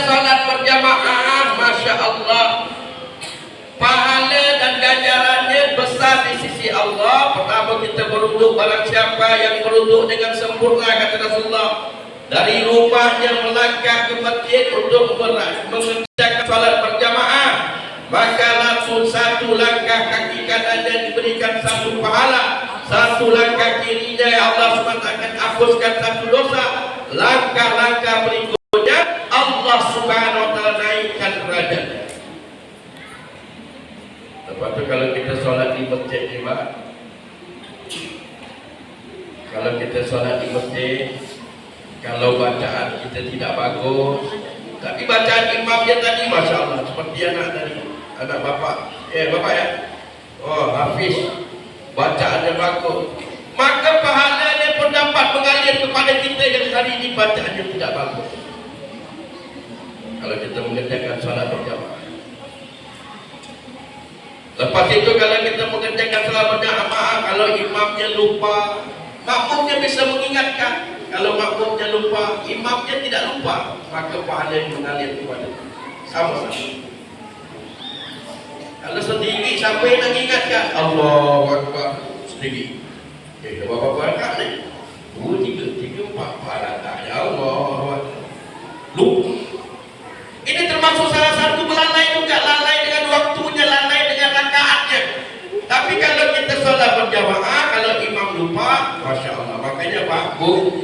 salat berjamaah, Masya Allah, pahala dan ganjarannya besar di sisi Allah. Pertama, kita beruduk, barang siapa yang beruduk dengan sempurna, kata Rasulullah, dari rumahnya melangkah ke masjid untuk mengerjakan salat berjamaah, maka langsung satu langkah kaki kanannya diberikan satu pahala, satu langkah kirinya Allah SWT akan hapuskan satu dosa, langkah-langkah berikutnya Allah Subhanahu wa taala naikkan derajatnya. Lepas tu kalau kita solat di masjid ni, Pak, kalau kita solat di masjid, kalau bacaan kita tidak bagus, tapi bacaan imamnya tadi Masya Allah, seperti anak tadi, anak bapak ya, oh Hafiz, bacaannya bagus, maka pahalanya pun dapat mengalir kepada kita yang hari ini bacaannya tidak bagus. Kalau kita mengerjakan salat berjamaah, lepas itu kalau kita mengerjakan salat berjamaah, kalau imamnya lupa, makmumnya bisa mengingatkan. Kalau makmumnya lupa, imamnya tidak lupa, maka pahalanya mengalir kepada sama-sama. Kalau sendiri sampai nak ingatkan Allahu Akbar sendiri, berapa rakaat ni? 2, 3, 4 rakaat. Ya Allah, lupa. Ini termasuk salah satu belalai juga, lalai dengan waktunya, lalai dengan rakaatnya. Tapi kalau kita solat berjamaah, kalau imam lupa, Masya Allah, makanya bagus.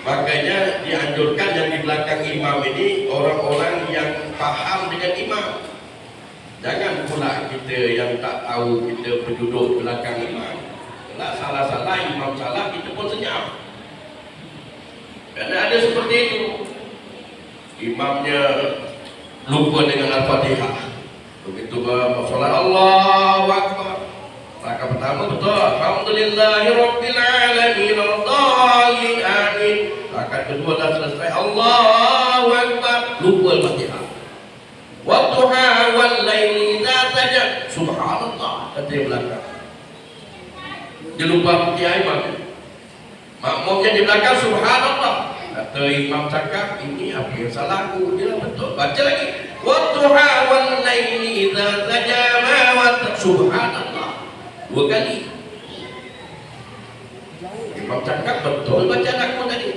Makanya dianjurkan yang di belakang imam ini orang-orang yang paham dengan imam. Jangan pula kita yang tak tahu, kita berduduk belakang imam. Kalau salah-salah, imam salah, kita pun senyap. Karena ada seperti itu. Imamnya lupa dengan Al-Fatihah. Begitu bersolat Allahu Akbar, rakaat pertama betul, Alhamdulillahirabbil alamin ad-dallin amin. Rakaat kedua dah selesai Allahu Akbar, lupa Al-Fatihah. Wadduha wal laili idza saja, subhanallah, kata di belakang. Dia lupa Fatihah imam. Makmumnya di belakang subhanallah. Kata imam cakap, ini apa yang salah aku? Dia betul, baca lagi. Wadduha wal laili idza saja ma subhanallah. 2 kali. Imam cakap betul bacaan aku tadi.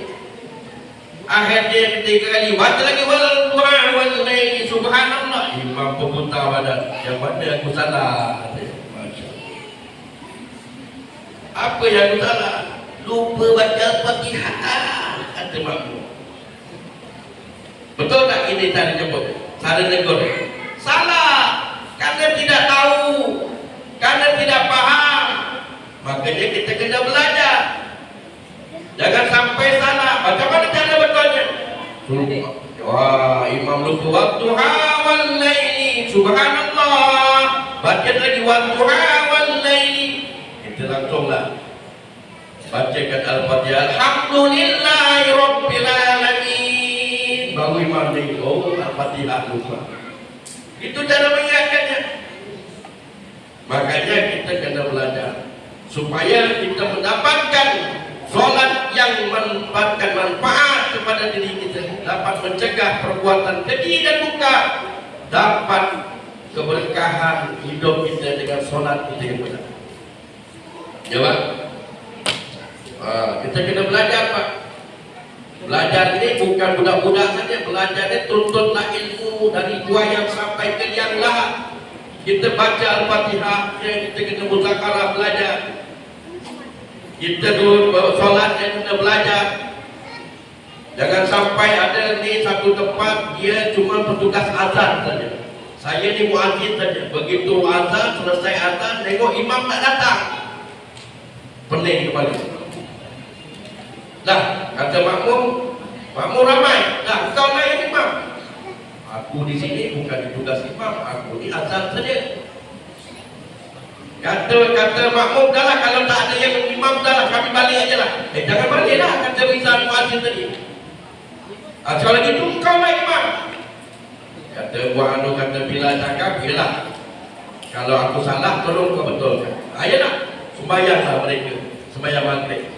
Akhirnya 3 kali, baca lagi wadduha wal laili subhanallah. Imam pemutar badan, yang mana aku salah? Apa yang aku salah? Lupa baca Fatihah. Kata makmum. Betul tak ini cara jemput? Cara negur? Salah. Karena tidak tahu, karena tidak paham. Makanya kita kena belajar. Jangan sampai salah. Macam mana cara betulnya? Wah, imam lupa wadduha wal laili subhanallah. Baca lagi wadduha wal laili. Kita langsunglah bacakan Al-Fatihah, Alhamdulillahi Rabbil Alamin. Baru imam ni, oh Al-Fatihah lupa. Itu cara mengingatkannya. Makanya kita kena belajar supaya kita mendapatkan solat yang mendapatkan manfaat kepada diri kita, dapat mencegah perbuatan keji dan munkar, dapat keberkahan hidup kita dengan solat kita yang benar. Jawab. Kita kena belajar, Pak. Belajar ini bukan budak-budak saja. Belajar ini tuntutlah ilmu dari buayang sampai ke liang lahat. Kita baca Al-Fatihah, kita kena muzakarah belajar. Kita dulu solat yang kena belajar. Jangan sampai ada ni satu tempat dia cuma petugas azan saja. Saya ni muazzin saja. Begitu azan, selesai azan, tengok imam tak datang, pening kepala. Dah, kata makmum ramai. Dah, kau naik imam. Aku di sini bukan ditugas imam, aku ni azan saja. Kata makmum, dah lah, kalau tak ada yang imam, dah lah, kami balik aja lah. Jangan balik lah, kata Rizal Muazzin tadi. Kalau gitu, kau naik imam. Kata Buah Anu, kata bila cakap, yelah, kalau aku salah, tolong kau betulkan. Ayolah, sembahyanglah mereka, sembahyang maghrib.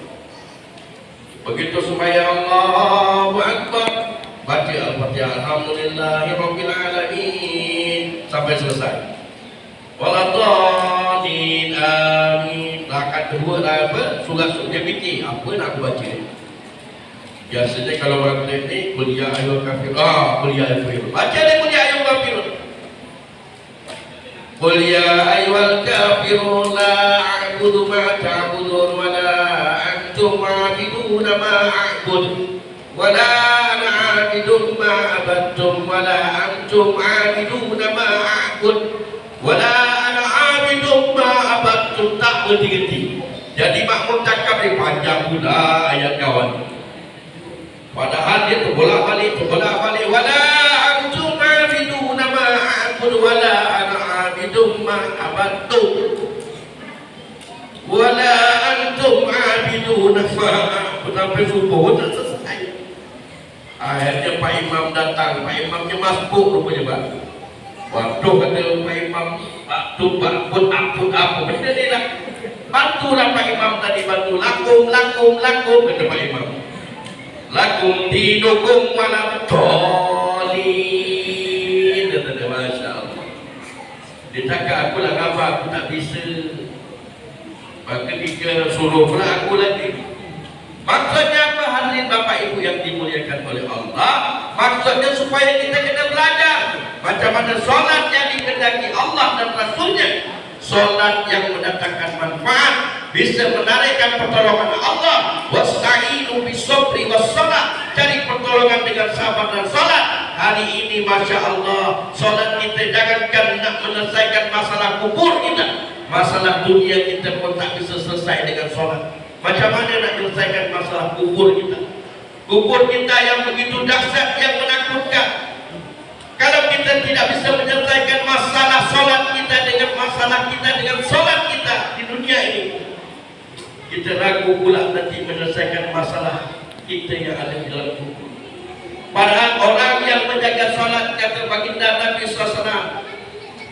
Begitu sembahyang Allahu Akbar, baca Al-Fatihah. seperti alhamdulillahirabbil alamin sampai selesai. Waladhdallin amin. Rakaat kedua apa? Surah Al-Jabiti. Apa nak aku baca? Biasanya kalau orang ni qul ya ayyuhal kafirun. Qul ya ayyuhal kafirun. Baca dia qul ya ayyuhal kafirun. Qul ya ayyuhal kafirun la a'budu ma ta'budun wa la antum 'abiduna ma a'bud wa la ana 'abidun ma 'abadtum wa la antum 'abiduna ma a'bud wa la ana 'abidun ma 'abadtum. Tak berhenti. Jadi makmum cakap ni panjang pula ayat kawan. Padahal dia terbolak-balik wala antum 'abiduna ma a'bud wala ana 'abidun ma abattum wala antum 'abiduna ma a'bud. Sampai subuh tak selesai. Akhirnya Pak Imam datang. Pak Imamnya masbuk rupanya, Pak. Waktu kata Pak Imam, waktu pun apa benda ni lah. Bantulah Pak Imam tadi, bantu lakum kata Pak Imam. Lakum dinukum walam dolin. Masya Allah. Dia cakap aku lah apa, aku tak bisa. Maka dia suruh pula aku lagi. Maksudnya apa hadirin Bapak Ibu yang dimuliakan oleh Allah? Maksudnya supaya kita kena belajar macam mana solat yang dikehendaki Allah dan Rasulnya. Solat yang mendatangkan manfaat, bisa menarikkan pertolongan Allah. Wasta'inu bis-sabri was-shalah. Cari pertolongan dengan sabar dan salat. Hari ini Masya Allah, solat kita jangankan nak menyelesaikan masalah kubur kita, masalah dunia kita pun tak bisa selesai dengan solat. Macam mana nak menyelesaikan masalah kubur kita? Kubur kita yang begitu dahsyat, yang menakutkan. Kalau kita tidak bisa menyelesaikan masalah solat kita dengan masalah kita dengan solat kita di dunia ini, kita ragu pula nanti menyelesaikan masalah kita yang ada di dalam kubur. Padahal orang yang menjaga solat, kata baginda Nabi SAW,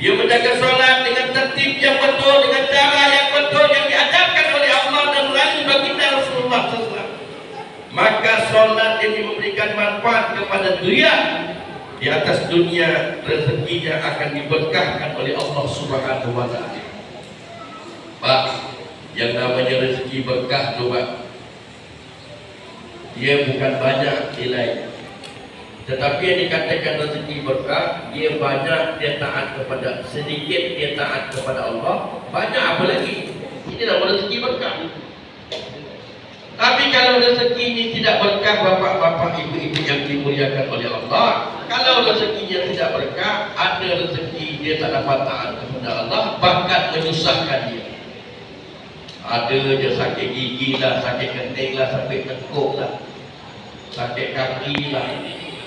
dia menjaga solat dengan tertib yang betul, dengan cara yang betul yang diajarkan oleh Allah dan melalui baginda Rasulullah SAW. Maka solat ini memberikan manfaat kepada dia. Di atas dunia rezekinya akan diberkahkan oleh Allah Subhanahu wa Ta'ala. Pak, yang namanya rezeki berkah tu Pak, dia bukan banyak nilai. Tetapi yang dikatakan rezeki berkah, dia banyak, dia taat kepada, sedikit dia taat kepada Allah, banyak apa lagi? Ini nama rezeki berkah. Tapi kalau rezeki ini tidak berkah, bapak-bapak, ibu-ibu yang dimuliakan oleh Allah, kalau rezekinya tidak berkah, ada rezeki dia tak dapat taat kepada Allah, bahkan menyusahkan dia. Ada je sakit gigi lah, sakit kenting lah, sakit tekuk lah, sakit kaki lah,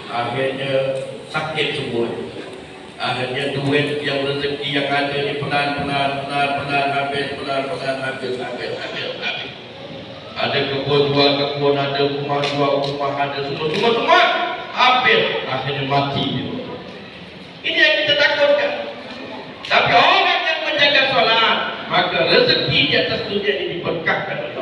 akhirnya sakit semua. Akhirnya duit yang rezeki yang ada ni pelan-pelan habis, habis. Ada kebun jual kebun, ada rumah jual rumah, ada semua habis, akhirnya mati. Ini yang kita takutkan. Tapi orang yang menjaga solat, maka rezeki di atas dunia ini diberkahkan oleh